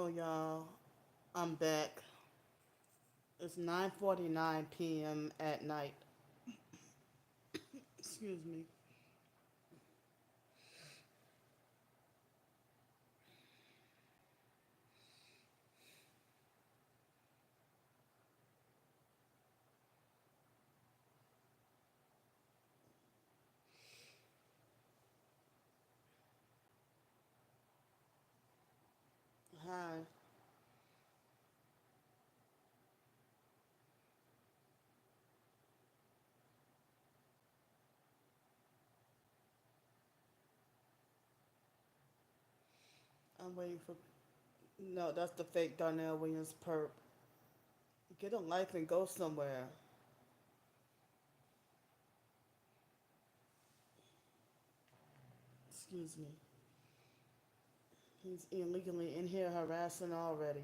So y'all, I'm back. It's 9:49 p.m. at night. Excuse me. Hi. I'm waiting for. No, that's the fake Darnell Williams perp. Get a life and go somewhere. Excuse me. He's illegally in here harassing already.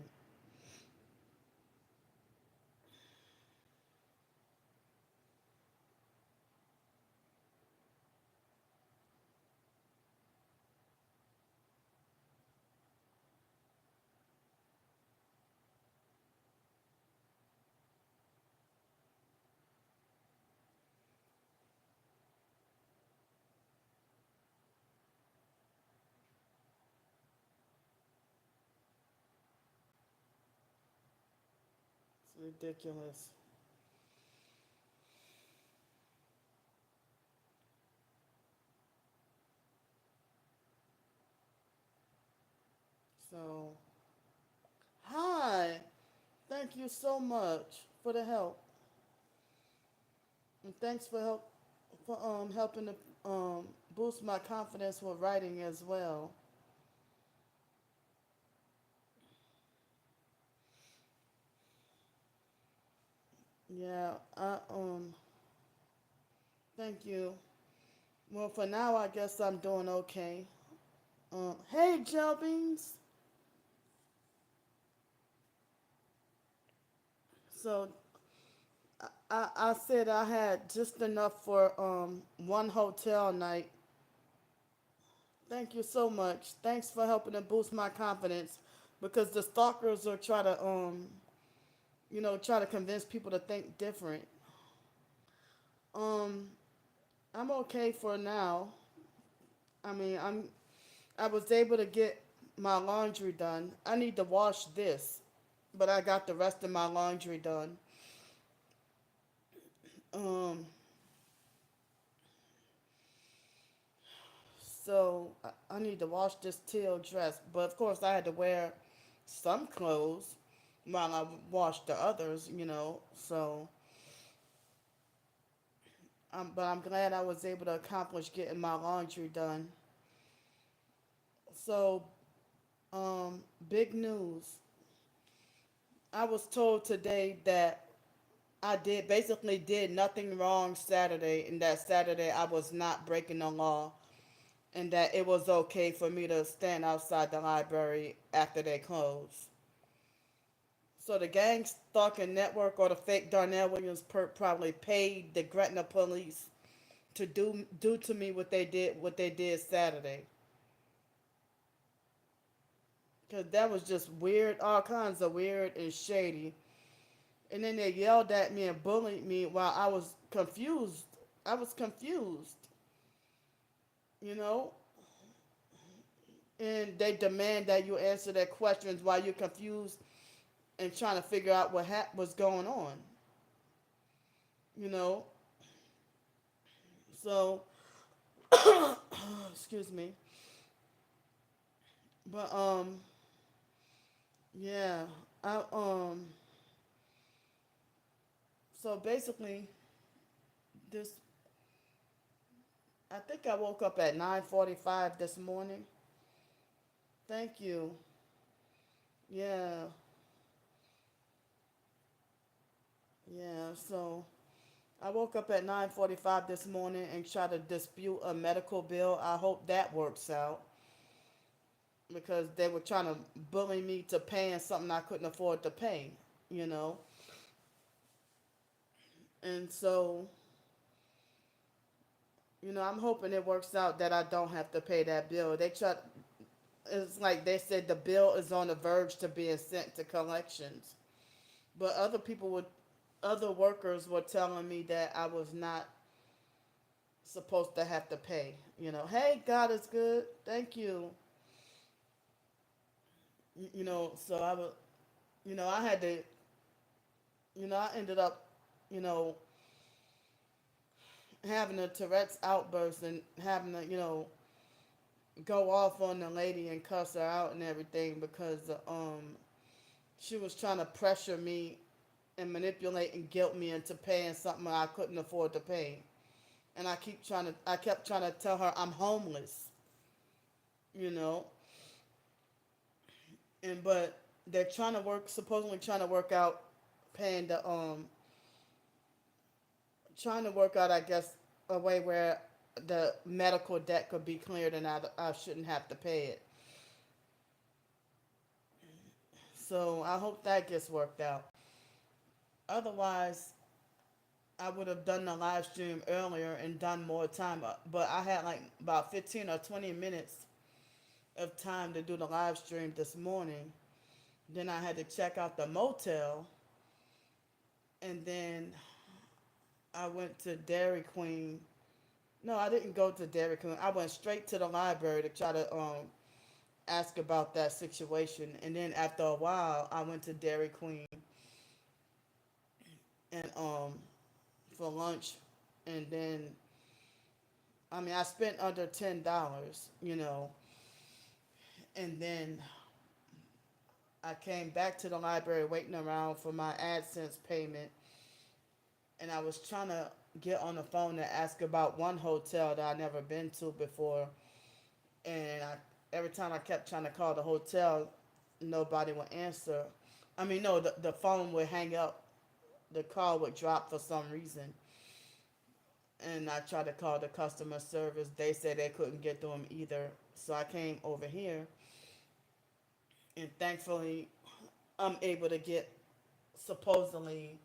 It's ridiculous. So, hi. Thank you so much for the help, and thanks for helping to boost my confidence with writing as well. Yeah, thank you. Well, for now, I guess I'm doing okay. Hey, Jelbings. So I said I had just enough for one hotel night. Thank you so much. Thanks for helping to boost my confidence, because the stalkers are try to try to convince people to think different. Um, I'm okay for now. I mean, I was able to get my laundry done. I need to wash this, but I got the rest of my laundry done. Um, so I need to wash this teal dress, but of course I had to wear some clothes while I washed the others, So, but I'm glad I was able to accomplish getting my laundry done. So, big news. I was told today that I did nothing wrong Saturday, and that Saturday I was not breaking the law, and that it was okay for me to stand outside the library after they closed. So the gang stalking network, or the fake Darnell Williams perp, probably paid the Gretna police to do to me what they did Saturday. Cause that was just weird, all kinds of weird and shady. And then they yelled at me and bullied me while I was confused. I was confused, you know. And they demand that you answer their questions while you're confused and trying to figure out was going on, you know. So, excuse me. But yeah, I so basically this I think I woke up at 9:45 this morning. Thank you. Yeah. Yeah, so I woke up at 9:45 this morning and tried to dispute a medical bill. I hope that works out, because they were trying to bully me to paying something I couldn't afford to pay, you know. And so, I'm hoping it works out that I don't have to pay that bill. it's like they said the bill is on the verge to being sent to collections. But other workers were telling me that I was not supposed to have to pay. Hey, God is good. Thank you. So I was, I had to, I ended up, you know, having a Tourette's outburst and having to, go off on the lady and cuss her out and everything because she was trying to pressure me and manipulate and guilt me into paying something I couldn't afford to pay. And I kept trying to tell her I'm homeless, you know, but they're supposedly trying to work out paying trying to work out, I guess, a way where the medical debt could be cleared and I shouldn't have to pay it. So I hope that gets worked out. Otherwise, I would have done the live stream earlier and done more time, but I had like about 15 or 20 minutes of time to do the live stream this morning. Then I had to check out the motel, and then I went to Dairy Queen. No, I didn't go to Dairy Queen. I went straight to the library to try to ask about that situation. And then after a while, I went to Dairy Queen and for lunch, and then I spent under $10, and then I came back to the library waiting around for my AdSense payment, and I was trying to get on the phone to ask about one hotel that I never been to before, and every time I kept trying to call the hotel, nobody would answer. No, the phone would hang up, the call would drop for some reason, and I tried to call the customer service. They said they couldn't get to them either, so I came over here, and thankfully, I'm able to get supposedly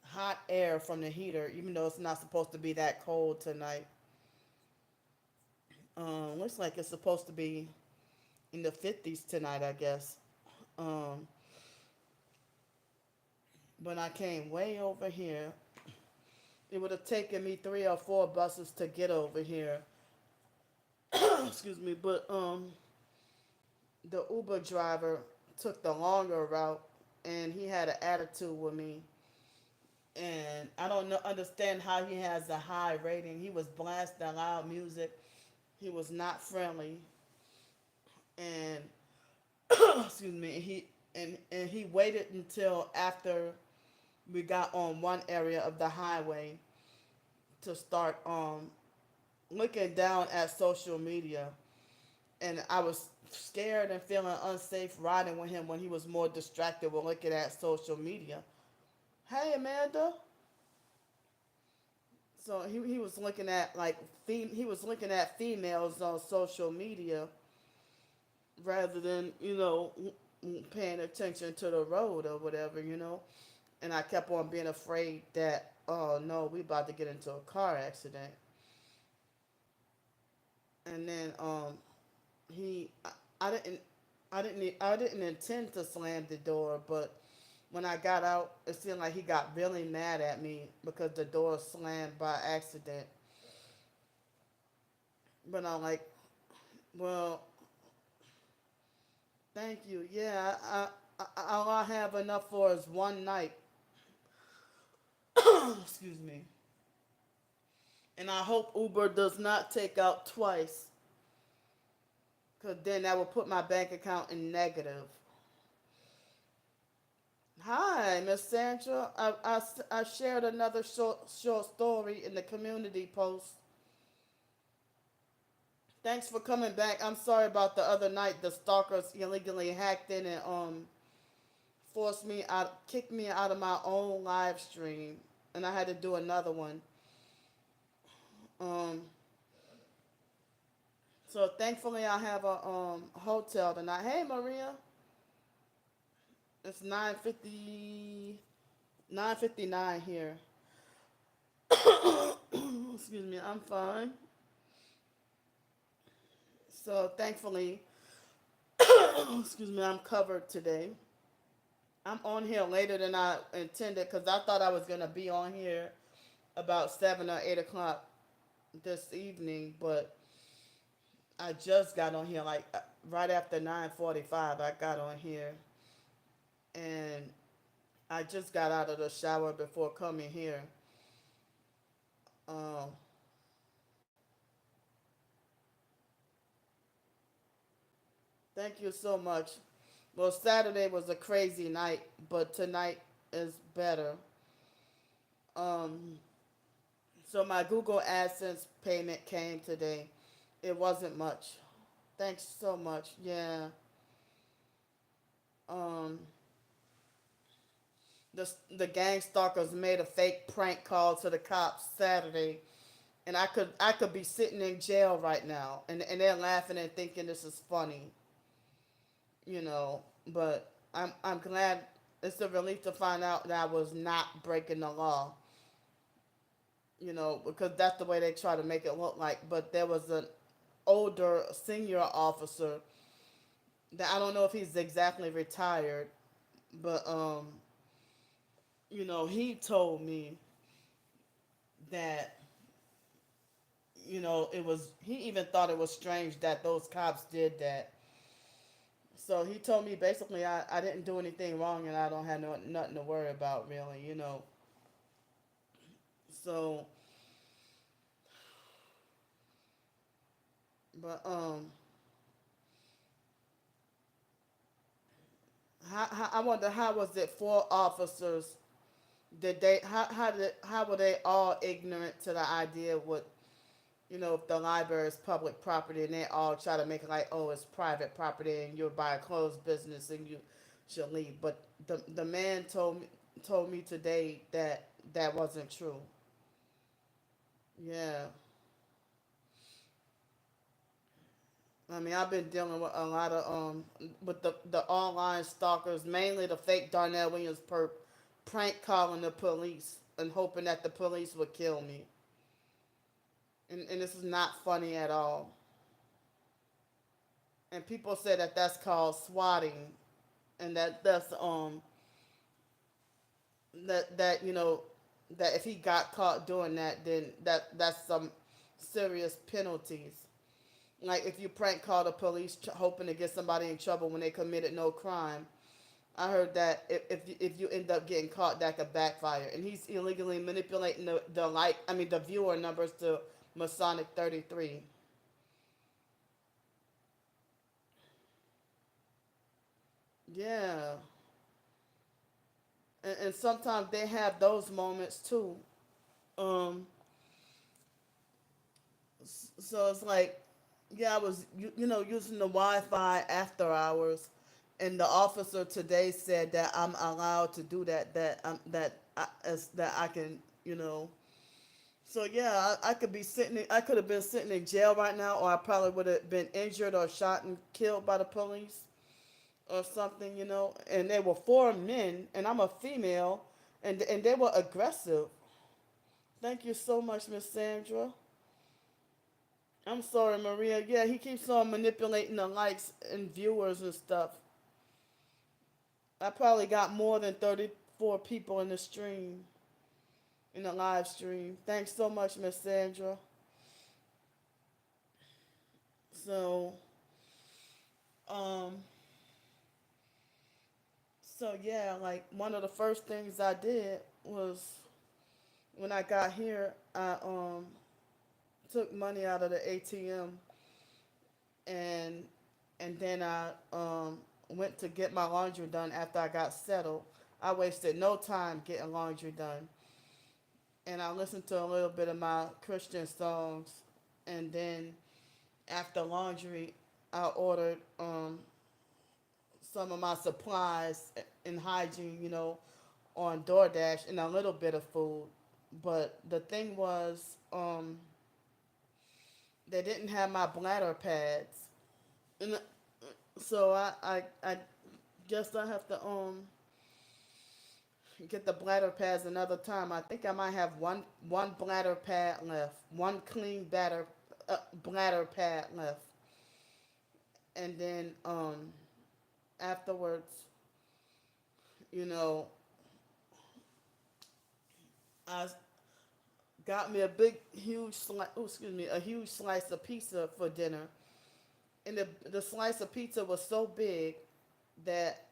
hot air from the heater, even though it's not supposed to be that cold tonight. Looks like it's supposed to be in the 50s tonight, I guess. Um, but I came way over here. It would have taken me 3 or 4 buses to get over here. Excuse me, but the Uber driver took the longer route, and he had an attitude with me. And I don't know, understand how he has a high rating. He was blasting loud music. He was not friendly, and excuse me, and he waited until after we got on one area of the highway to start looking down at social media, and I was scared and feeling unsafe riding with him when he was more distracted with looking at social media. Hey, Amanda. So he was looking at he was looking at females on social media rather than paying attention to the road or whatever. And I kept on being afraid that, oh no, we about to get into a car accident. And then he I didn't I didn't intend to slam the door, but when I got out, it seemed like he got really mad at me because the door slammed by accident. But I'm like, well, thank you. Yeah, all I have enough for is one night. Excuse me. And I hope Uber does not take out twice, because then that will put my bank account in negative. Hi, Miss Sandra. I shared another short story in the community post. Thanks for coming back. I'm sorry about the other night. The stalkers illegally hacked in and kicked me out of my own live stream, and I had to do another one. Um, so thankfully I have a hotel tonight. Hey, Maria. It's 9:59 here. Excuse me. I'm fine. So thankfully, Excuse me, I'm covered today. I'm on here later than I intended because I thought I was gonna be on here about 7 or 8 o'clock this evening, but I just got on here like right after 9:45. I got on here, and I just got out of the shower before coming here. Um, Thank you so much. Well, Saturday was a crazy night, but tonight is better. Um, so my Google AdSense payment came today. It wasn't much. Thanks so much. Yeah. Um, the gang stalkers made a fake prank call to the cops Saturday, and I could be sitting in jail right now, and they're laughing and thinking this is funny, you know. But I'm glad. It's a relief to find out that I was not breaking the law, you know, because that's the way they try to make it look like. But there was an older senior officer that I don't know if he's exactly retired, but he told me that it was he even thought it was strange that those cops did that. So he told me basically I didn't do anything wrong and I don't have nothing to worry about really. So but I wonder how was it for officers. Did they how were they all ignorant to the idea of what if the library is public property and they all try to make it like, oh, it's private property and you're by a closed business and you should leave. But the man told me today that that wasn't true. Yeah. I mean, I've been dealing with a lot of with the online stalkers, mainly the fake Darnell Williams perp, prank calling the police and hoping that the police would kill me. And this is not funny at all. And people say that that's called swatting, and that if he got caught doing that, then that's some serious penalties. Like if you prank call the police hoping to get somebody in trouble when they committed no crime. I heard that if you end up getting caught, that could backfire. And he's illegally manipulating the viewer numbers to Masonic 33. Yeah, and sometimes they have those moments too. Um, so it's like, yeah, I was using the Wi-Fi after hours, and the officer today said that I'm allowed to do that. That I can you know. So yeah, I could be I could have been sitting in jail right now, or I probably would have been injured or shot and killed by the police or something. And they were four men, and I'm a female, and they were aggressive. Thank you so much, Miss Sandra. I'm sorry, Maria. Yeah, he keeps on manipulating the likes and viewers and stuff. I probably got more than 34 people in the stream, in the live stream. Thanks so much, Miss Sandra. So, um, so yeah, like one of the first things I did was when I got here, I took money out of the ATM and then I went to get my laundry done after I got settled. I wasted no time getting laundry done, and I listened to a little bit of my Christian songs, and then after laundry, I ordered some of my supplies in hygiene, on DoorDash and a little bit of food. But the thing was, they didn't have my bladder pads, and so I guess I have to get the bladder pads another time. I think I might have one bladder pad left, one clean bladder pad left, and then afterwards, you know, I got me a big, huge slice. Oh, excuse me, a huge slice of pizza for dinner, and the slice of pizza was so big that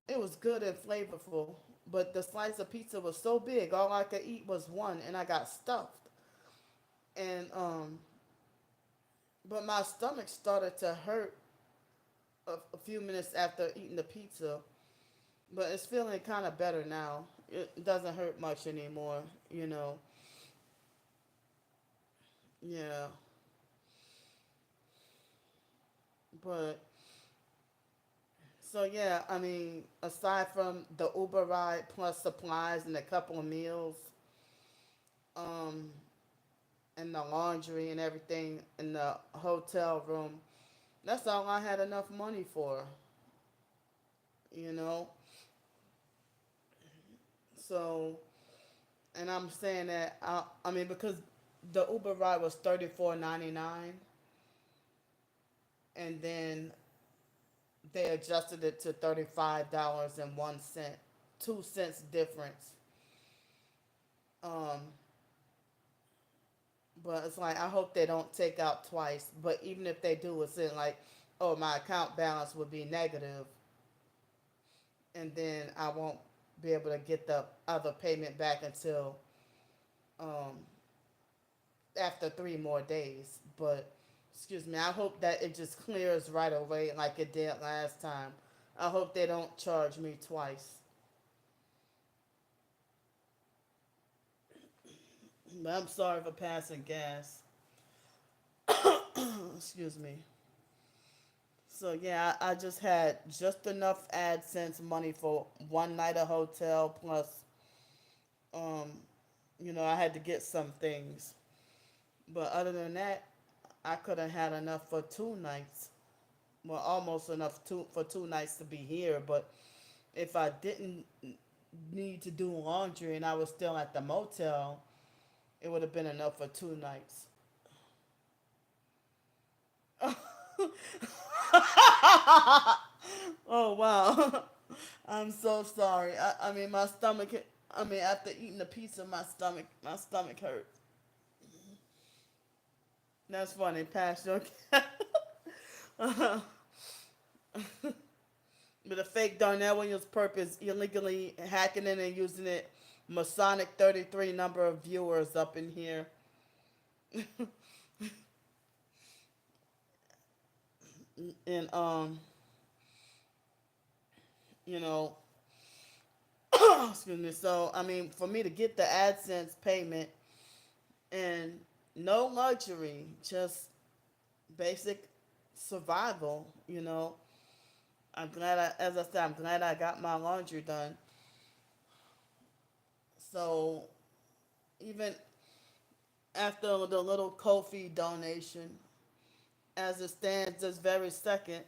it was good and flavorful. But the slice of pizza was so big, all I could eat was one, and I got stuffed. And but my stomach started to hurt a few minutes after eating the pizza. But it's feeling kind of better now. It doesn't hurt much anymore, you know. Yeah, but so yeah, I mean, aside from the Uber ride plus supplies and a couple of meals, um, and the laundry and everything in the hotel room, that's all I had enough money for, you know. So, and I'm saying that I mean because the Uber ride was $34.99, and then they adjusted it to $35.01, 2 cents difference. Um, but it's like I hope they don't take out twice. But even if they do, it's in like, oh, my account balance would be negative, and then I won't be able to get the other payment back until um, after 3 more days. But excuse me, I hope that it just clears right away like it did last time. I hope they don't charge me twice. But I'm sorry for passing gas. Excuse me. So yeah, I just had just enough AdSense money for one night of hotel plus, um, I had to get some things. But other than that, I could have had enough for 2 nights. Well, almost enough for 2 nights to be here. But if I didn't need to do laundry and I was still at the motel, it would have been enough for 2 nights. Oh wow. I'm so sorry. I mean my stomach. I mean after eating the pizza, my stomach hurt. That's funny. Pass your cat. But a fake Darnell Williams purpose illegally hacking in and using it. Masonic 33 number of viewers up in here. And you know, excuse me. So I mean, for me to get the AdSense payment and no luxury, just basic survival. I'm glad as I said, I'm glad I got my laundry done. So even after the little Kofi donation, as it stands this very second,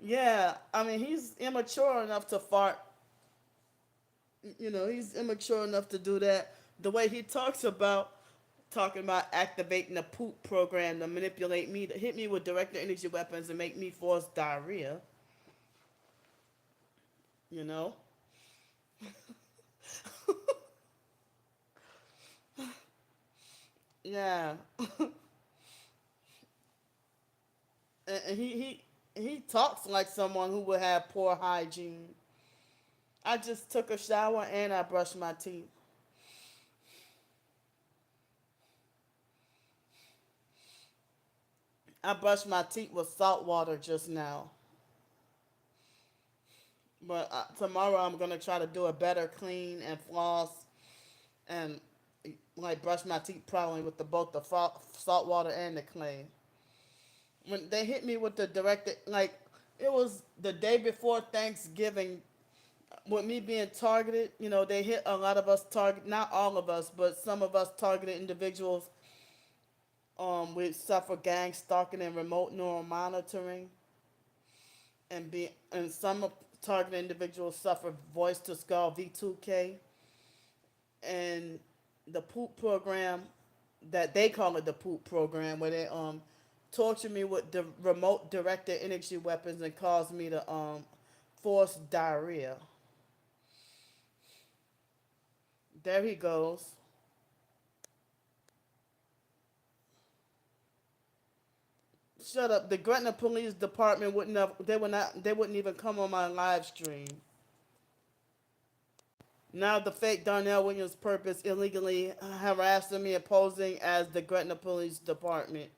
yeah, I mean he's immature enough to fart. He's immature enough to do that. The way he talks about talking about activating the poop program to manipulate me to hit me with directed energy weapons and make me force diarrhea. You know, yeah, and he talks like someone who would have poor hygiene. I just took a shower and I brushed my teeth. I brushed my teeth with salt water just now. But tomorrow I'm gonna try to do a better clean and floss and like brush my teeth probably with both the salt water and the clay. When they hit me with the directed, like it was the day before Thanksgiving, with me being targeted, they hit a lot of us target, not all of us, but some of us targeted individuals. We suffer gang stalking and remote neural monitoring, and some targeted individuals suffer voice to skull V2K, and the poop program. that they call it the poop program, where they torture me with the remote directed energy weapons and cause me to force diarrhea. There he goes. Shut up. The Gretna Police Department wouldn't have, they wouldn't even come on my live stream. Now the fake Darnell Williams purpose illegally harassing me and posing as the Gretna Police Department.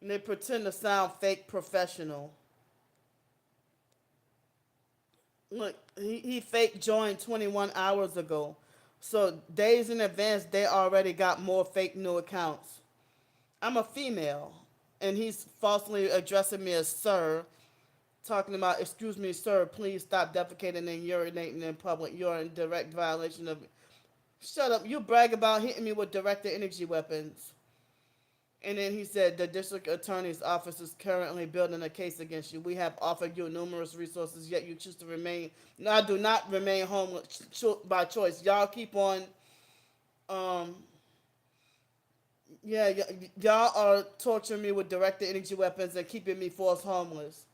And they pretend to sound fake professional. Look, he fake joined 21 hours ago. So days in advance, they already got more fake new accounts. I'm a female, and he's falsely addressing me as sir, talking about, excuse me, sir, please stop defecating and urinating in public. You're in direct violation of. Shut up. You brag about hitting me with directed energy weapons. And then he said, the district attorney's office is currently building a case against you. We have offered you numerous resources, yet you choose to remain. No, I do not remain homeless by choice. Y'all keep on, um, yeah, y'all are torturing me with directed energy weapons and keeping me forced homeless.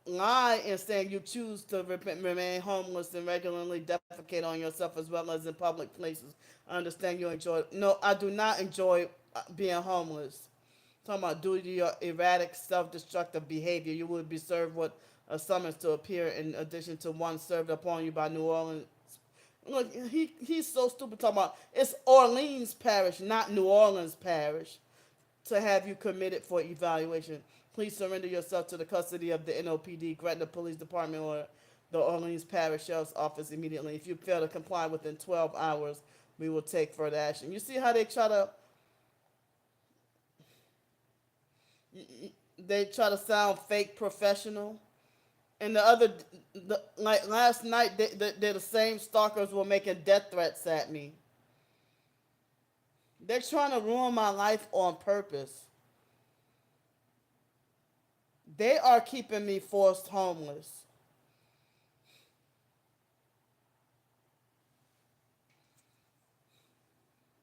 Lie and saying you choose to remain homeless and regularly defecate on yourself as well as in public places. I understand you enjoy. No, I do not enjoy being homeless. Talking about due to your erratic, self-destructive behavior, you will be served with a summons to appear in addition to one served upon you by New Orleans. Look, he's so stupid. Talking about it's Orleans Parish, not New Orleans Parish, to have you committed for evaluation. Please surrender yourself to the custody of the NOPD, Gretna Police Department, or the Orleans Parish Sheriff's Office immediately. If you fail to comply within 12 hours, we will take further action. You see how they try to sound fake professional? And like last night, they the same stalkers were making death threats at me. They're trying to ruin my life on purpose. They are keeping me forced homeless.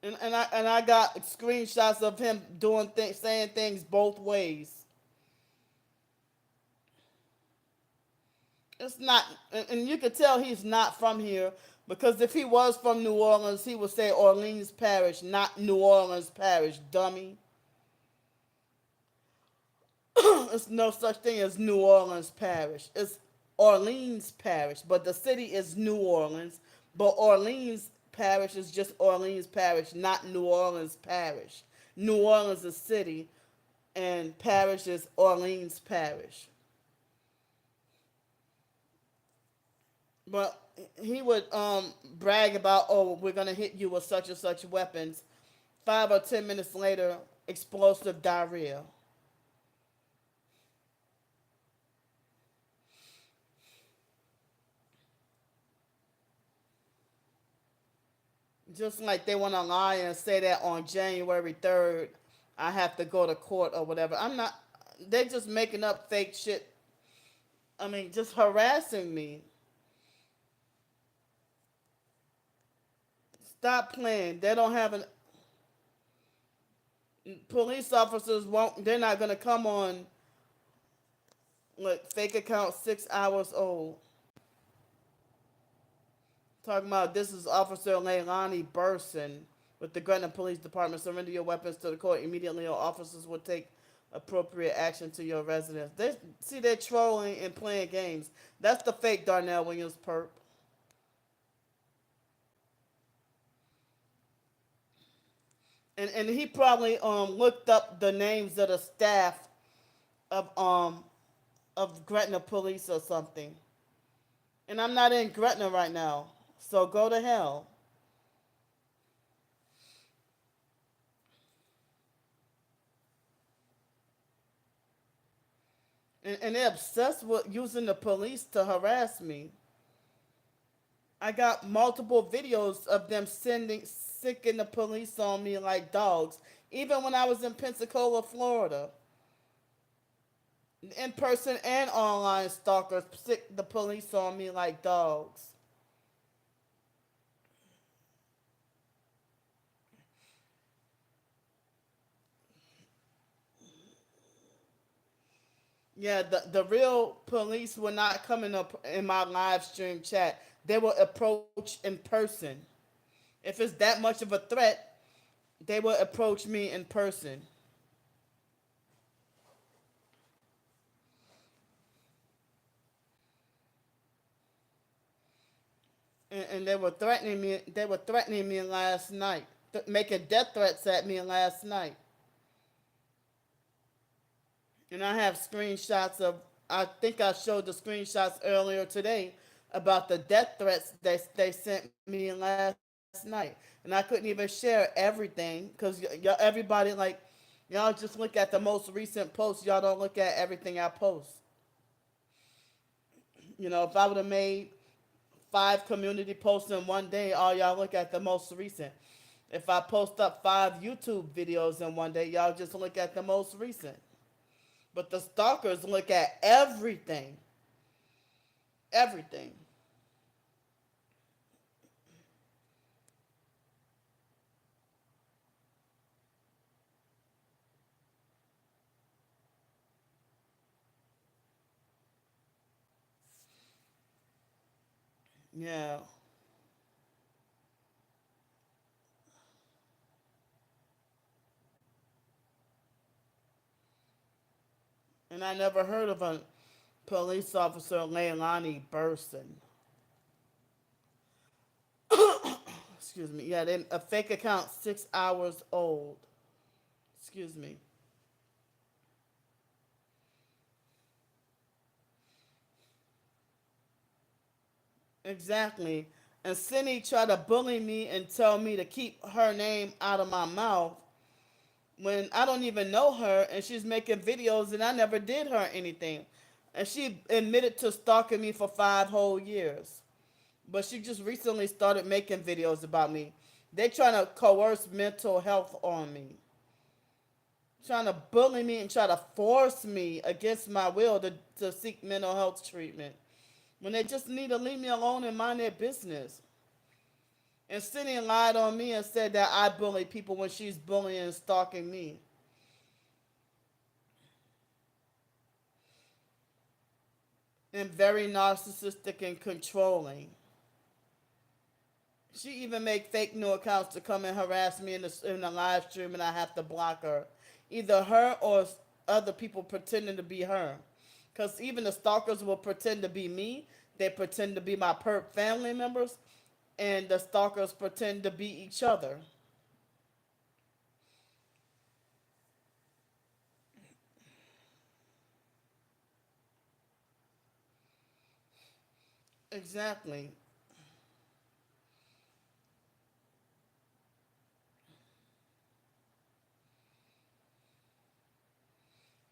And I got screenshots of him doing things, saying things both ways. It's not, and you can tell he's not from here because if he was from New Orleans, he would say Orleans Parish, not New Orleans Parish, dummy. There's no such thing as New Orleans Parish. It's Orleans Parish, but the city is New Orleans. But Orleans Parish is just Orleans Parish, not New Orleans Parish. New Orleans is city, and parish is Orleans Parish. But he would brag about, oh, we're gonna hit you with such and such weapons. 5 or 10 minutes later, explosive diarrhea. Just like they want to lie and say that on January 3rd, I have to go to court or whatever. I'm not. They're just making up fake shit. I mean, just harassing me. Stop playing. They don't have an. Police officers won't. They're not gonna come on. Look, fake account 6 hours old. Talking about this is Officer Leilani Burson with the Gretna Police Department. Surrender your weapons to the court immediately, or officers will take appropriate action to your residence. They see they're trolling and playing games. That's the fake Darnell Williams perp. And he probably looked up the names of the staff of Gretna Police or something. And I'm not in Gretna right now, so go to hell. And they're obsessed with using the police to harass me. I got multiple videos of them sicking the police on me like dogs. Even when I was in Pensacola, Florida. In person and online stalkers sick the police on me like dogs. Yeah, the real police were not coming up in my live stream chat. They will approach in person. If it's that much of a threat, they will approach me in person. And they were threatening me. They were threatening me last night, making death threats at me last night. And I have screenshots of. I think I showed the screenshots earlier today about the death threats they sent me last night, and I couldn't even share everything because everybody like y'all just look at the most recent posts. Y'all don't look at everything I post. If I would have made 5 community posts in one day, all y'all look at the most recent. If I post up 5 YouTube videos in one day, y'all just look at the most recent. But the stalkers look at everything. Everything. Yeah. And I never heard of a police officer, Leilani Burson. Excuse me. Yeah, a fake account 6 hours old. Excuse me. Exactly. And Cindy tried to bully me and tell me to keep her name out of my mouth when I don't even know her and she's making videos and I never did her anything. And she admitted to stalking me for 5 whole years. But she just recently started making videos about me. They trying to coerce mental health on me. Trying to bully me and try to force me against my will to seek mental health treatment. When they just need to leave me alone and mind their business. And Cindy lied on me and said that I bully people when she's bullying and stalking me. And very narcissistic and controlling. She even make fake new accounts to come and harass me in the live stream, and I have to block her. Either her or other people pretending to be her. Because even the stalkers will pretend to be me. They pretend to be my perp family members, and the stalkers pretend to be each other. Exactly.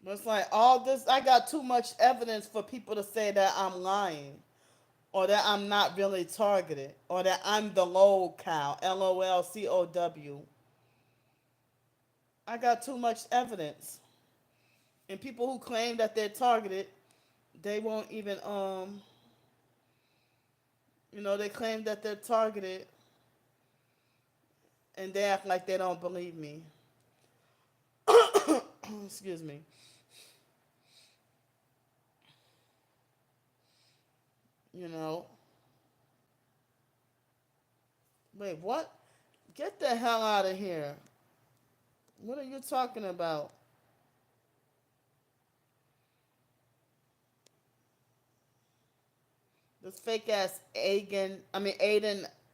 But it's like all this, I got too much evidence for people to say that I'm lying, or that I'm not really targeted, or that I'm the low cow, LOLCOW. I got too much evidence. And people who claim that they're targeted, they won't even they claim that they're targeted and they act like they don't believe me. Excuse me. You know. Wait, what? Get the hell out of here. What are you talking about? This fake ass Aiden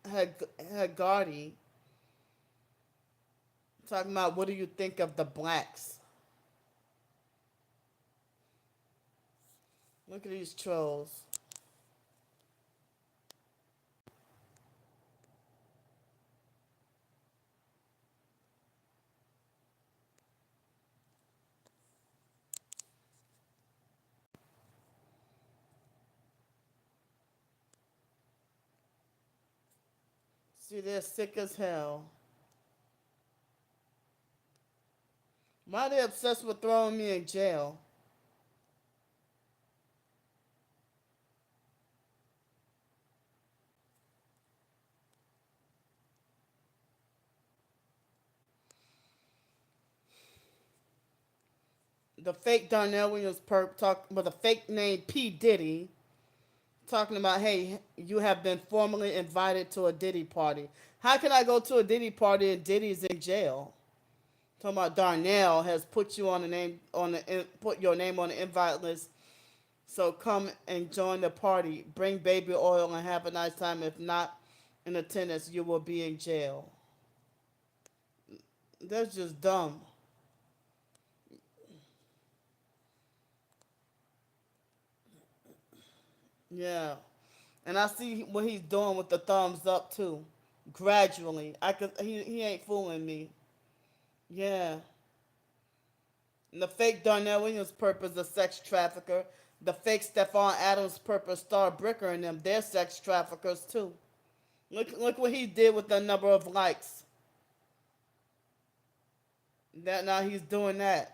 Hagardi talking about what do you think of the blacks? Look at these trolls. See, they're sick as hell. Why are they obsessed with throwing me in jail? The fake Darnell Williams perp talk with a fake name P Diddy talking about, hey, you have been formally invited to a Diddy party. How can I go to a Diddy party and Diddy's in jail? Talking about Darnell has put you on the name on the put your name on the invite list. So come and join the party. Bring baby oil and have a nice time. If not in attendance, you will be in jail. That's just dumb. Yeah. And I see what he's doing with the thumbs up too. Gradually. He ain't fooling me. Yeah. And the fake Darnell Williams purpose a sex trafficker. The fake Stephon Adams purpose Star Bricker and them, they're sex traffickers too. Look what he did with the number of likes. That now he's doing that.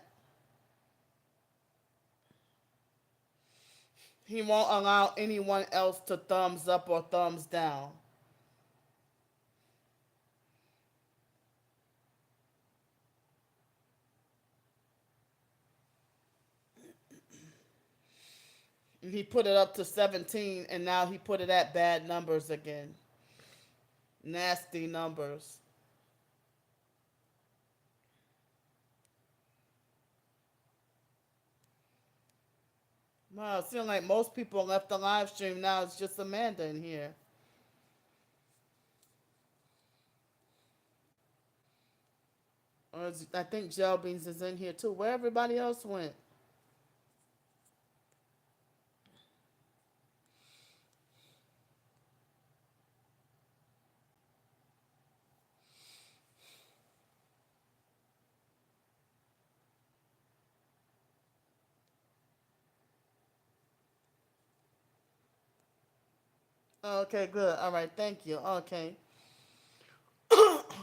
He won't allow anyone else to thumbs up or thumbs down. And he put it up to 17 and now he put it at bad numbers again. Nasty numbers. Wow, it seems like most people left the live stream now. It's just Amanda in here. I think Gel Beans is in here too. Where everybody else went? Okay, good. All right, thank you. Okay.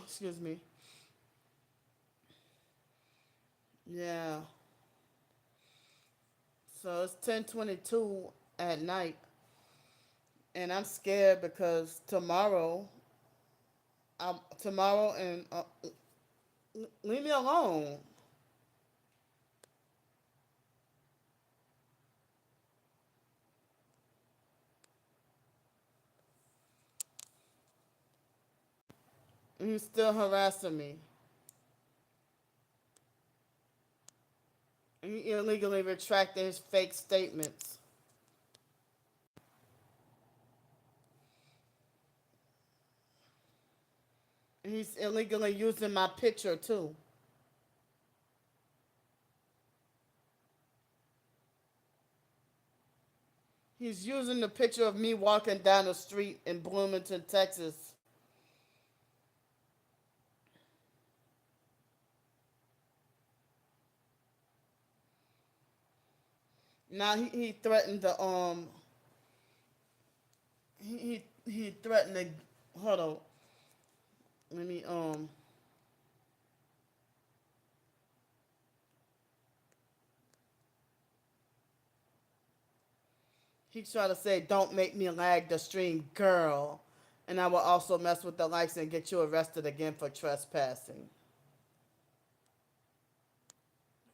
Excuse me. Yeah. So it's 10:22 at night, and I'm scared because tomorrow and leave me alone. He's still harassing me. He illegally retracted his fake statements. He's illegally using my picture too. He's using the picture of me walking down the street in Bloomington, Texas. Now he threatened to he threatened to hold on. Let me he tried to say don't make me lag the stream, girl. And I will also mess with the likes and get you arrested again for trespassing.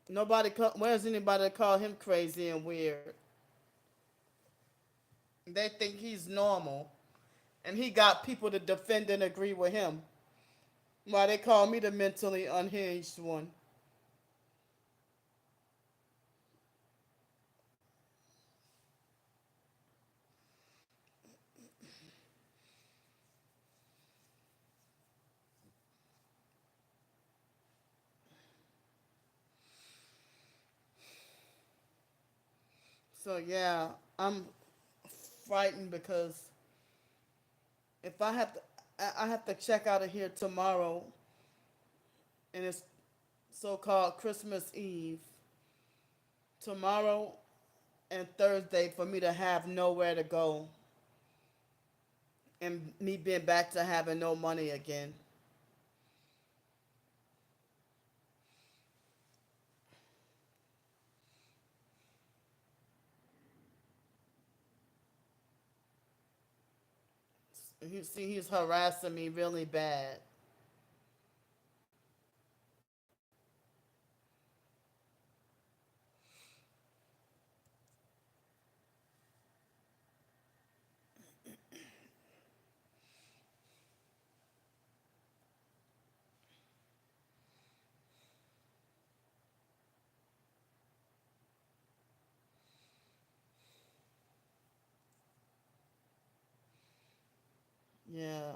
Where's anybody to call him crazy and weird? They think he's normal. And he got people to defend and agree with him. Why they call me the mentally unhinged one. So yeah, I'm frightened because if I have to check out of here tomorrow, and it's so-called Christmas Eve. Tomorrow and Thursday for me to have nowhere to go, and me being back to having no money again. You see, he's harassing me really bad. Yeah.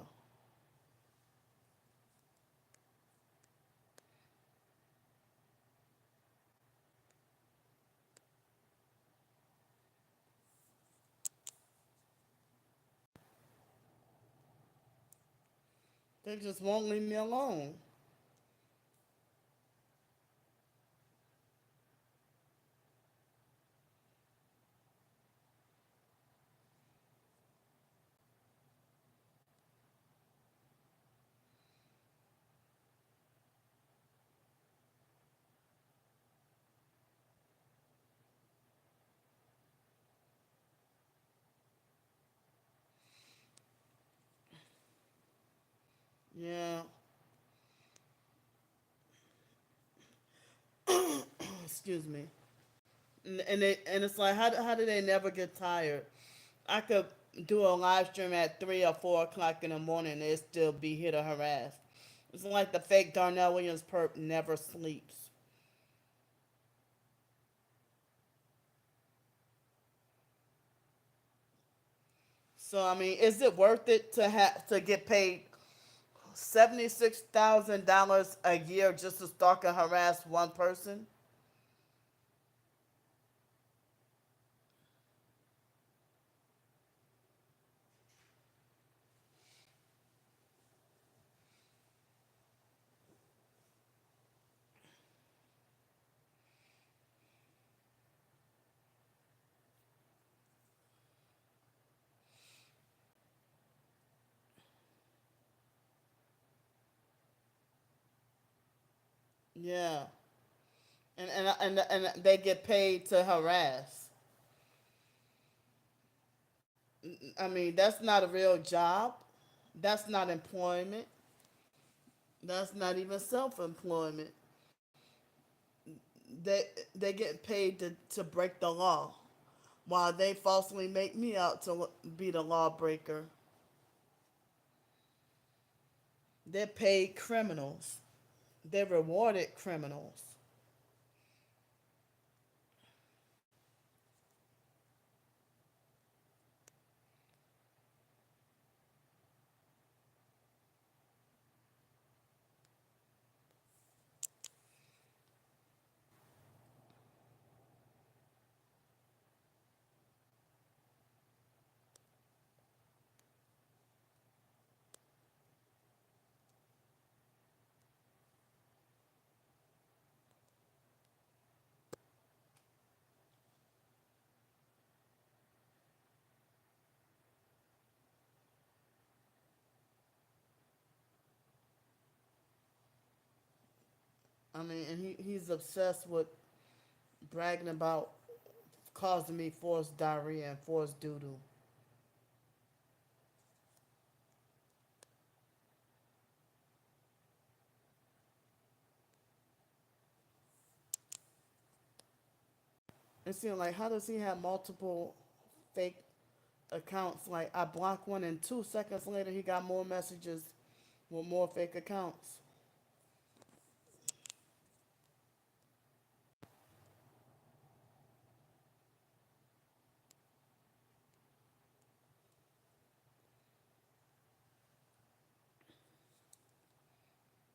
They just won't leave me alone. Yeah. Excuse me. And it's like how do they never get tired? I could do a live stream at 3 or 4 o'clock in the morning and it still be here to harass. It's like the fake Darnell Williams perp never sleeps. So I mean, is it worth it to have to get paid $76,000 a year just to stalk and harass one person? Yeah, and they get paid to harass. I mean, that's not a real job. That's not employment. That's not even self-employment. They they get paid to break the law, while they falsely make me out to be the lawbreaker. They're paid criminals. They're rewarded criminals. I mean, and he's obsessed with bragging about causing me forced diarrhea and forced doo doo. It seems like how does he have multiple fake accounts? Like I blocked one and 2 seconds later he got more messages with more fake accounts.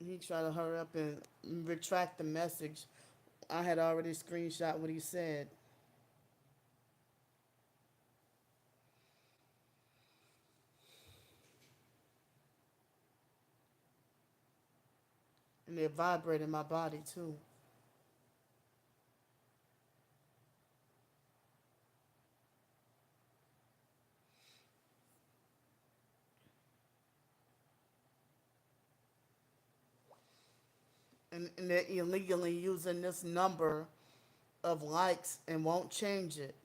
He tried to hurry up and retract the message. I had already screenshot what he said, and it vibrated my body too. And they're illegally using this number of likes and won't change it.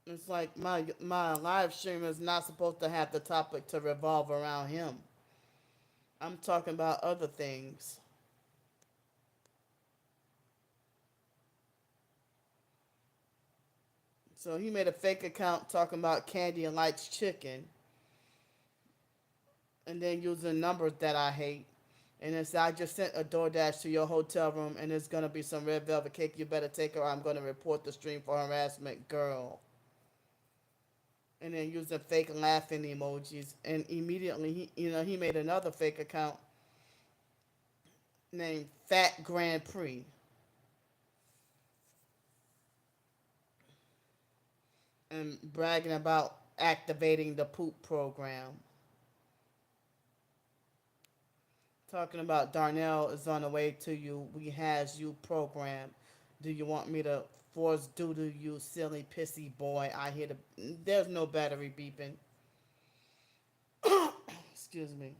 It's like my live stream is not supposed to have the topic to revolve around him. I'm talking about other things. So he made a fake account talking about Candy and Lights Chicken, and then using numbers that I hate. And it said, I just sent a DoorDash to your hotel room, and it's gonna be some red velvet cake. You better take her, or I'm gonna report the stream for harassment, girl. And then using fake laughing emojis. And immediately, he made another fake account named Fat Grand Prix, and bragging about activating the poop program. Talking about Darnell is on the way to you. We has you programmed. Do you want me to force doodle you, silly pissy boy? I hear the. There's no battery beeping. Excuse me.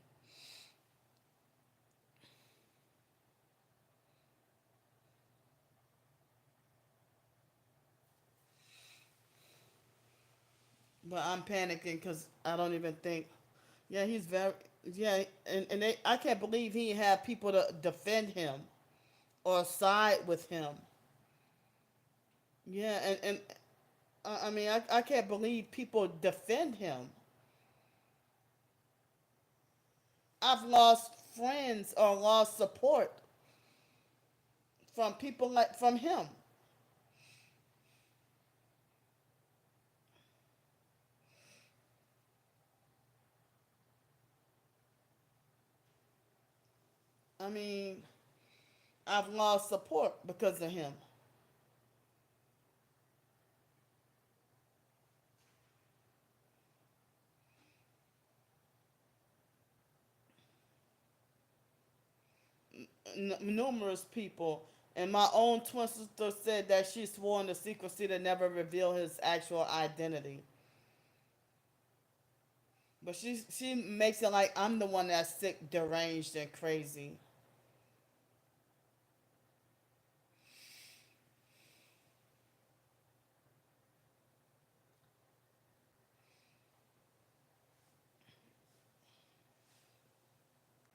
But I'm panicking because I don't even think. Yeah, he's very. Yeah, and I can't believe he had people to defend him or side with him. Yeah, and I mean, I can't believe people defend him. I've lost friends or lost support from people like from him. I mean, I've lost support because of him. Numerous people. And my own twin sister said that she swore in the secrecy to never reveal his actual identity. But she makes it like I'm the one that's sick, deranged, and crazy.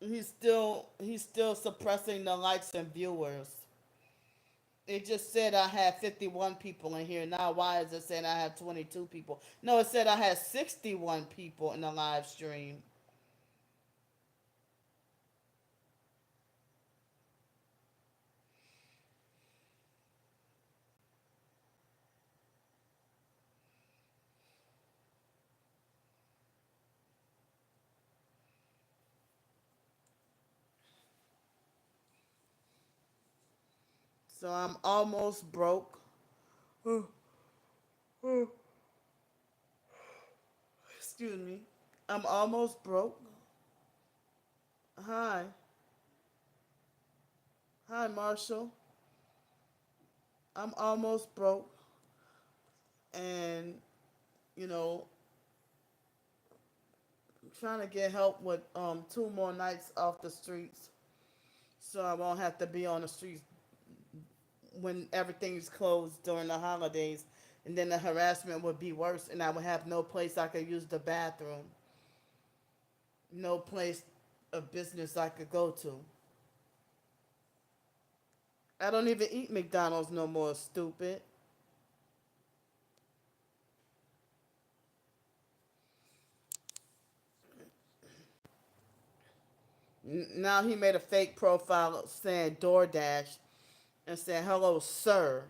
He's still suppressing the likes and viewers. It just said I had 51 people in here. Now why is it saying I have 22 people? No, it said I had 61 people in the live stream. So I'm almost broke. Excuse me. I'm almost broke. Hi. Hi, Marshall. I'm almost broke. And, you know, trying to get help with two more nights off the streets so I won't have to be on the streets when everything's closed during the holidays. And then the harassment would be worse, and I would have no place I could use the bathroom, no place of business I could go to. I don't even eat McDonald's no more, stupid. Now he made a fake profile saying DoorDash and saying, hello, sir.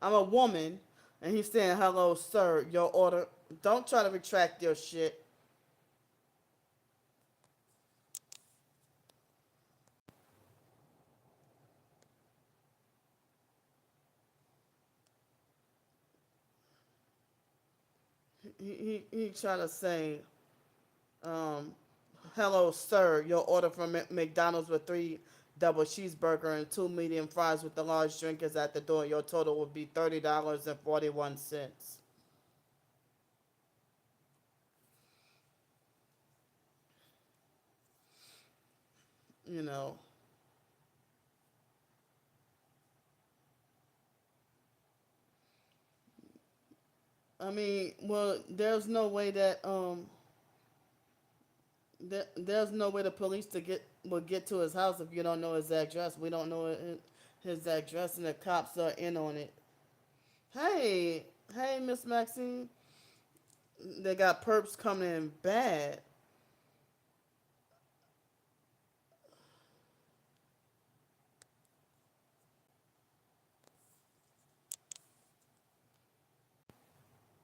I'm a woman, and he's saying, hello, sir, your order. Don't try to retract your shit. He tried to say, um, hello, sir, your order from McDonald's with three double cheeseburger and two medium fries with the large drink is at the door. Your total would be $30.41. You know, I mean, well, there's no way that there's no way the police to get will get to his house if you don't know his address. We don't know his address, and the cops are in on it. Hey, Hey, Miss Maxine. They got perps coming in bad.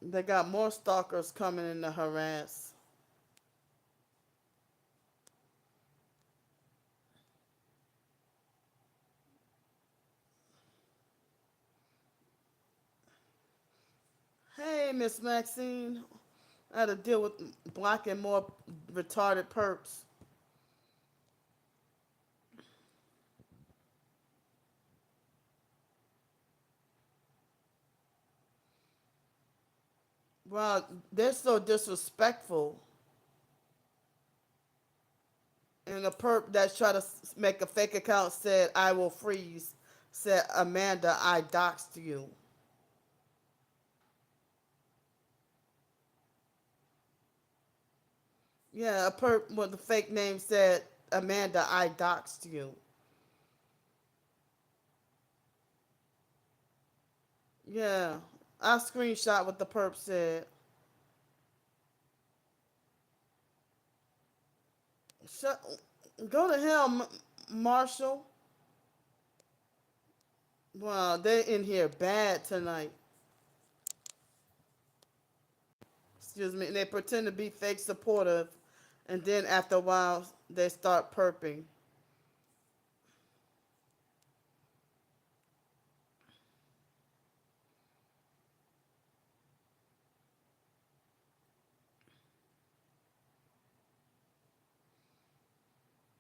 They got more stalkers coming in to harass. Hey, Miss Maxine. I had to deal with blocking more retarded perps. Wow, they're so disrespectful. And a perp that tried to make a fake account said, "I will freeze." Said, "Amanda, I doxed you." Yeah, a perp with the fake name said, "Amanda, I doxed you." Yeah, I screenshot what the perp said. Shut, go to hell, Marshall. Wow, they in here bad tonight. Excuse me. And they pretend to be fake supportive, and then after a while, they start perping.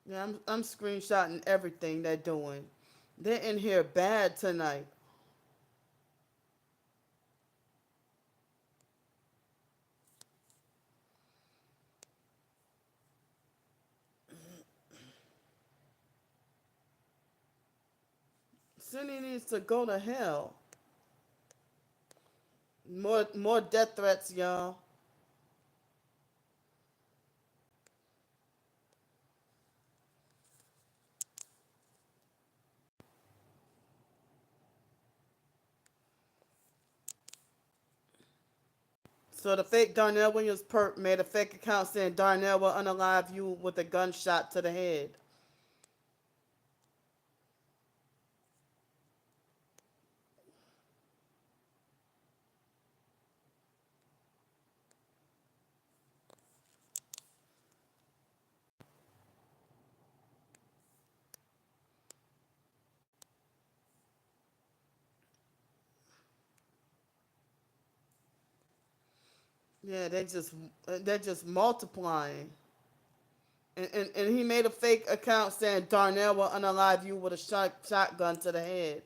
Yeah, I'm screenshotting everything they're doing. They're in here bad tonight. Cindy needs to go to hell. More death threats, y'all. So the fake Darnell Williams perp made a fake account saying Darnell will unalive you with a gunshot to the head. Yeah, they're just multiplying. And he made a fake account saying Darnell will unalive you with a shotgun to the head.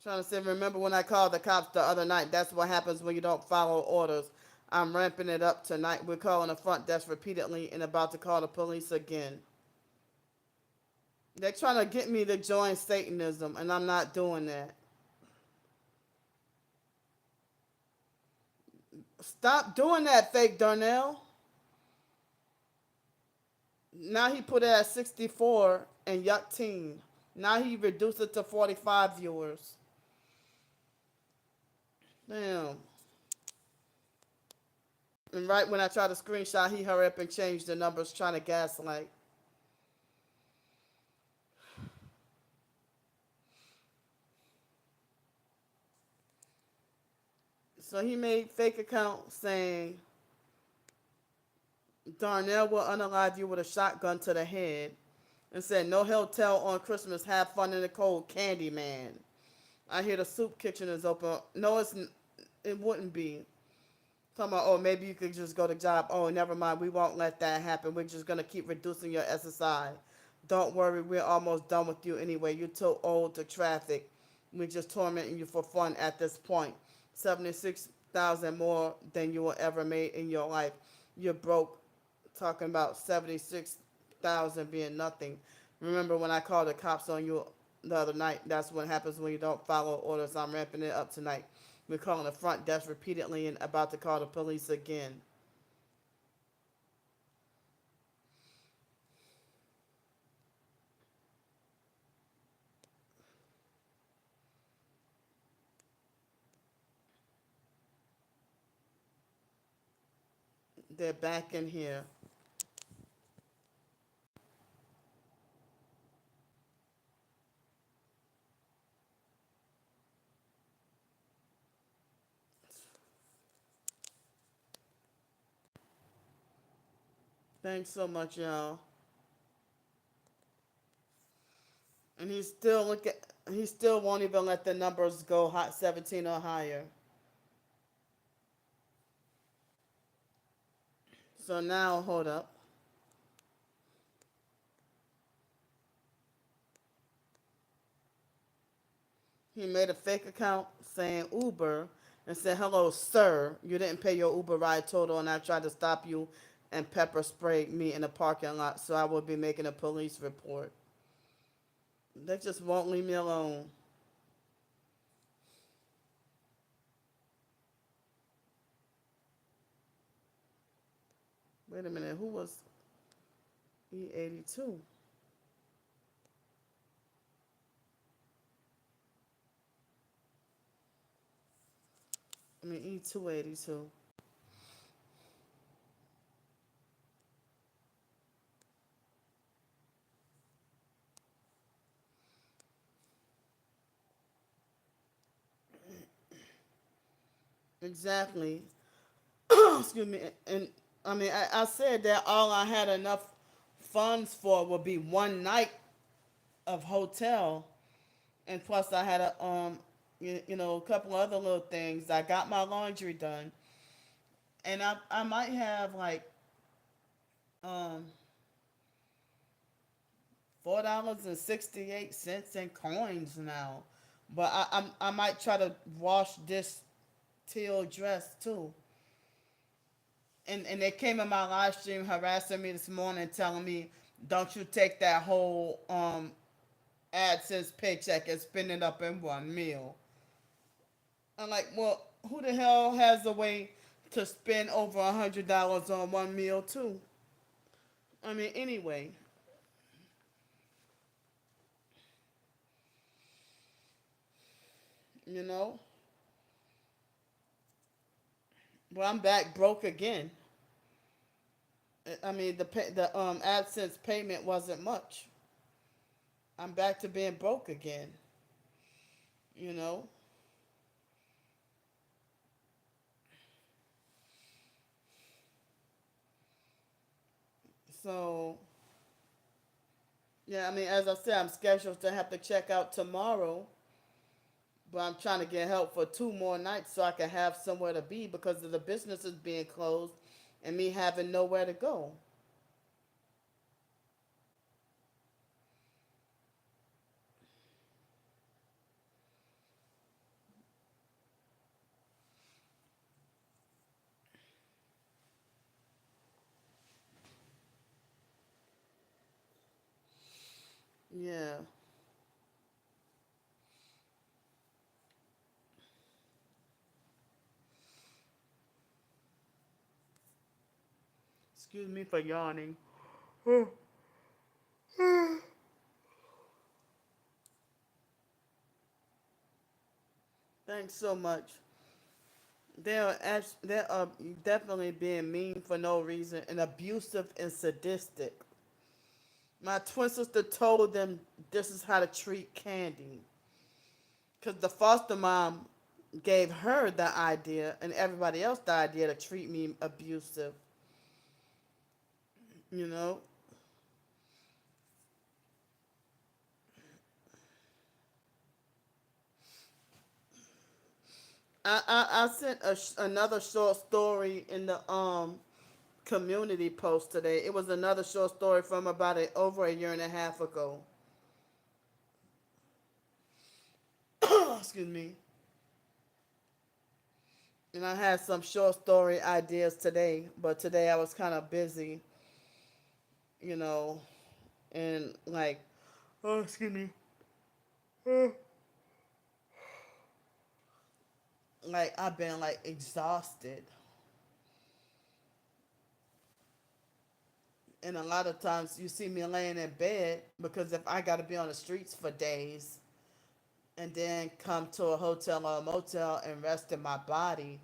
Trying to say, remember when I called the cops the other night? That's what happens when you don't follow orders. I'm ramping it up tonight. We're calling the front desk repeatedly and about to call the police again. They're trying to get me to join Satanism, and I'm not doing that. Stop doing that, fake Darnell. Now he put it at 64 and Yuck Teen. Now he reduced it to 45 viewers. Damn. And right when I tried to screenshot, he hurried up and changed the numbers trying to gaslight. So he made fake account saying Darnell will unalive you with a shotgun to the head and said no hotel on Christmas, have fun in the cold, Candyman. I hear the soup kitchen is open. No, it wouldn't be. Talking about, oh, maybe you could just go to job. Oh, never mind. We won't let that happen. We're just going to keep reducing your SSI. Don't worry. We're almost done with you anyway. You're too old to traffic. We're just tormenting you for fun at this point. 76,000 more than you will ever made in your life. You're broke. Talking about 76,000 being nothing. Remember when I called the cops on you the other night? That's what happens when you don't follow orders. I'm ramping it up tonight. We're calling the front desk repeatedly and about to call the police again. They're back in here. Thanks so much, y'all. And he's still looking. He still won't even let the numbers go hot 17 or higher. So now, hold up. He made a fake account saying Uber and said, "Hello, sir. You didn't pay your Uber ride total, and I tried to stop you and pepper sprayed me in the parking lot. So I will be making a police report." They just won't leave me alone. Wait a minute. Who was E82? I mean E282. Exactly. Excuse me. And I mean, I said that all I had enough funds for would be one night of hotel, and plus I had a you know, a couple other little things. I got my laundry done, and I might have like um $4.68 in coins now, but I might try to wash this teal dress too. And they came in my live stream harassing me this morning, telling me, "Don't you take that whole AdSense paycheck and spend it up in one meal." I'm like, well, who the hell has a way to spend over $100 on one meal too? I mean, anyway, you know. Well, I'm back broke again. I mean, the AdSense payment wasn't much. I'm back to being broke again. You know. So yeah, I mean, as I said, I'm scheduled to have to check out tomorrow, but I'm trying to get help for 2 more nights so I can have somewhere to be because of the businesses being closed and me having nowhere to go. Yeah. Excuse me for yawning. Thanks so much. They're definitely being mean for no reason and abusive and sadistic. My twin sister told them this is how to treat Candy because the foster mom gave her the idea and everybody else the idea to treat me abusive. You know, I sent another short story in the community post today. It was another short story from about over a year and a half ago. Excuse me. And I had some short story ideas today, but today I was kind of busy, you know, and like, oh, excuse me, like I've been like exhausted, and a lot of times you see me laying in bed because if I got to be on the streets for days and then come to a hotel or a motel and rest in my body,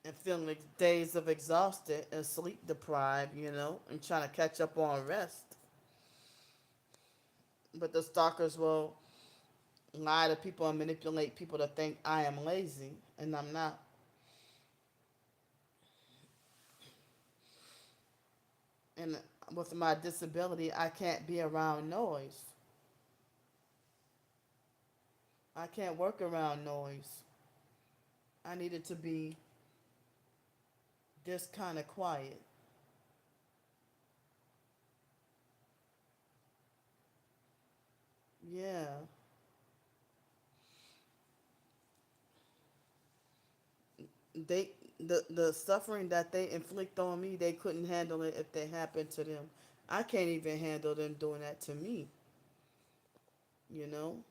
and feeling days of exhausted and sleep deprived, and trying to catch up on rest. But the stalkers will lie to people and manipulate people to think I am lazy, and I'm not. And with my disability, I can't be around noise. I can't work around noise. I needed to be this kind of quiet. Yeah. They the suffering that they inflict on me, they couldn't handle it if they happened to them. I can't even handle them doing that to me, you know?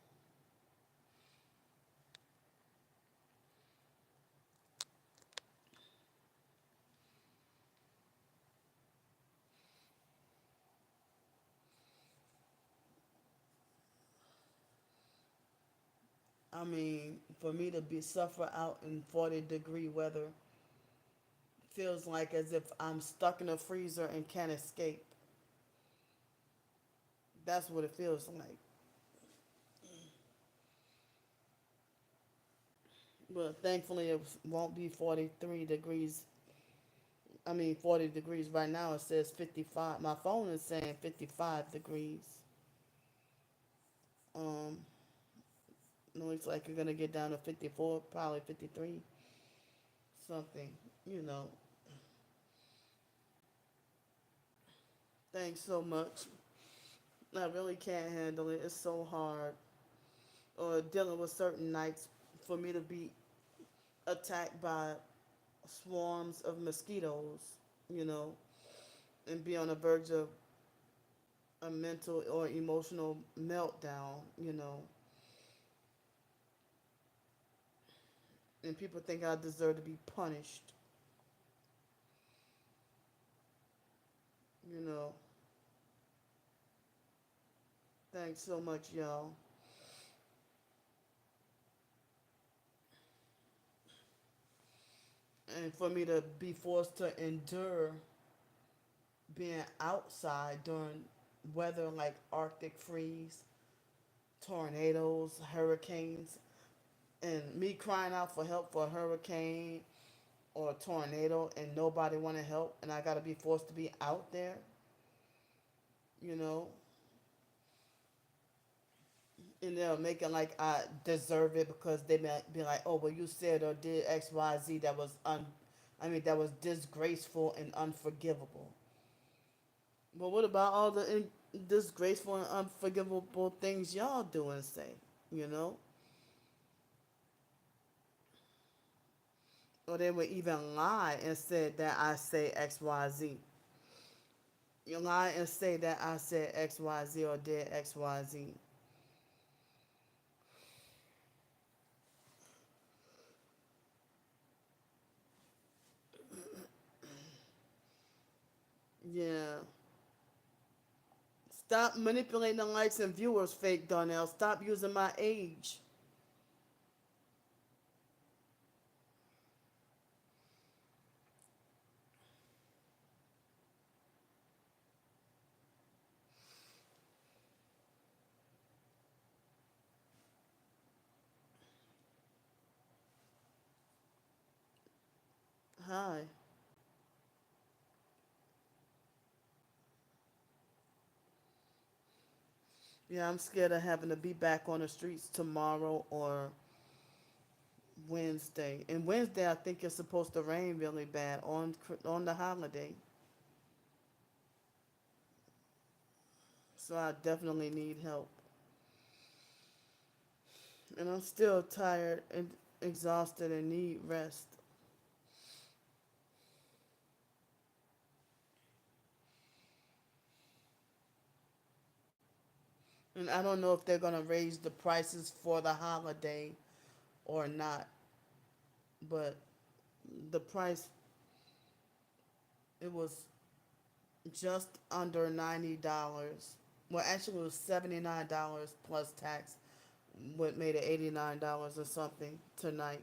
I mean, for me to be suffer out in 40-degree weather feels like as if I'm stuck in a freezer and can't escape. That's what it feels like. But thankfully, it won't be 43 degrees. I mean, 40 degrees right now. It says 55. My phone is saying 55 degrees. Um, it looks like you're gonna get down to 54, probably 53, something. You know. Thanks so much. I really can't handle it. It's so hard. Or dealing with certain nights for me to be attacked by swarms of mosquitoes, you know, and be on the verge of a mental or emotional meltdown. And people think I deserve to be punished, you know. Thanks so much, y'all. And for me to be forced to endure being outside during weather like Arctic freeze, tornadoes, hurricanes, and me crying out for help for a hurricane or a tornado and nobody want to help and I got to be forced to be out there, you know, and they'll make it like I deserve it because they might be like, oh, well, you said or did X, Y, Z that was that was disgraceful and unforgivable. But what about all the disgraceful and unforgivable things y'all do and say, you know? Or they would even lie and said that I say X, Y, Z. You lie and say that I said X, Y, Z or did X, Y, Z. Yeah. Stop manipulating the likes and viewers, fake Donnell. Stop using my age. Hi. Yeah, I'm scared of having to be back on the streets tomorrow or Wednesday. And Wednesday, I think it's supposed to rain really bad on the holiday. So I definitely need help. And I'm still tired and exhausted and need rest. And I don't know if they're going to raise the prices for the holiday or not. But the price, it was just under $90. Well, actually, it was $79 plus tax, what made it $89 or something tonight.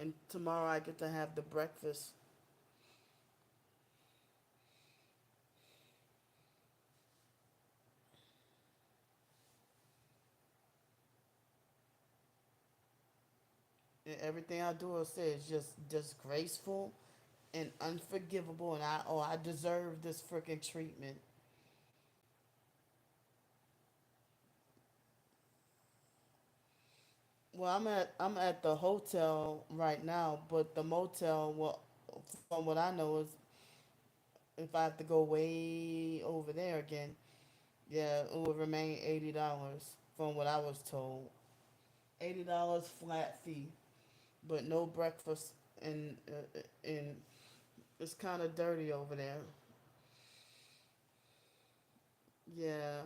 and tomorrow I get to have the breakfast. And everything I do or say is just disgraceful and unforgivable, and I deserve this freaking treatment. Well, I'm at the hotel right now, but the motel, well, from what I know, is if I have to go way over there again, yeah, it will remain $80 from what I was told. $80 flat fee, but no breakfast, and it's kind of dirty over there. Yeah,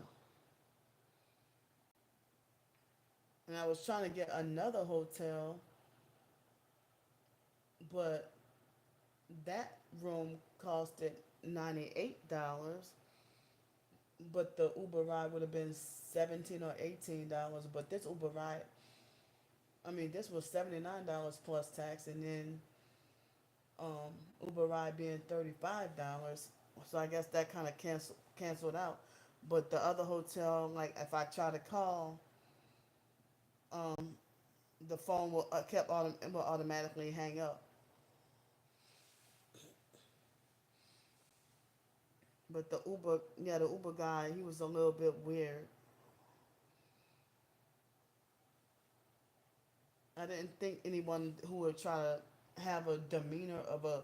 and I was trying to get another hotel, but that room costed $98, but the Uber ride would have been 17 or $18. But this Uber ride, I mean, this was $79 plus tax, and then um, Uber ride being $35. So I guess that kind of canceled out. But the other hotel, like if I try to call, um, the phone will automatically hang up. But the Uber guy, he was a little bit weird. I didn't think anyone who would try to have a demeanor of a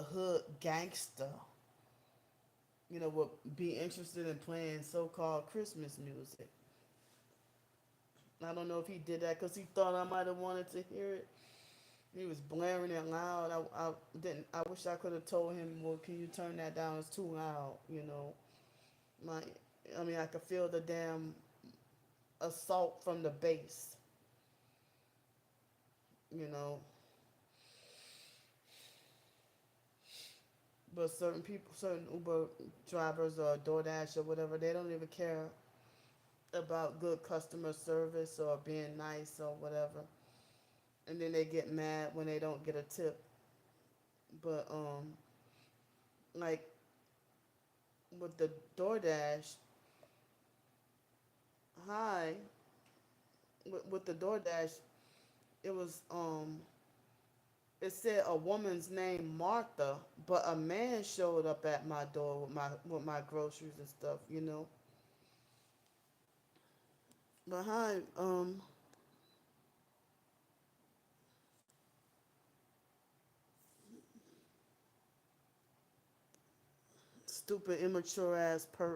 hood gangster, would be interested in playing so-called Christmas music. I don't know if he did that because he thought I might have wanted to hear it. He was blaring it loud. I didn't. I wish I could have told him, "Well, can you turn that down? It's too loud." My, I mean, I could feel the damn assault from the bass. You know, but certain people, certain Uber drivers or DoorDash or whatever, they don't even care about good customer service or being nice or whatever, and then they get mad when they don't get a tip. But like with the DoorDash, hi, with the DoorDash, it was it said a woman's name Martha, but a man showed up at my door with my groceries and stuff. But hi, stupid immature ass perp.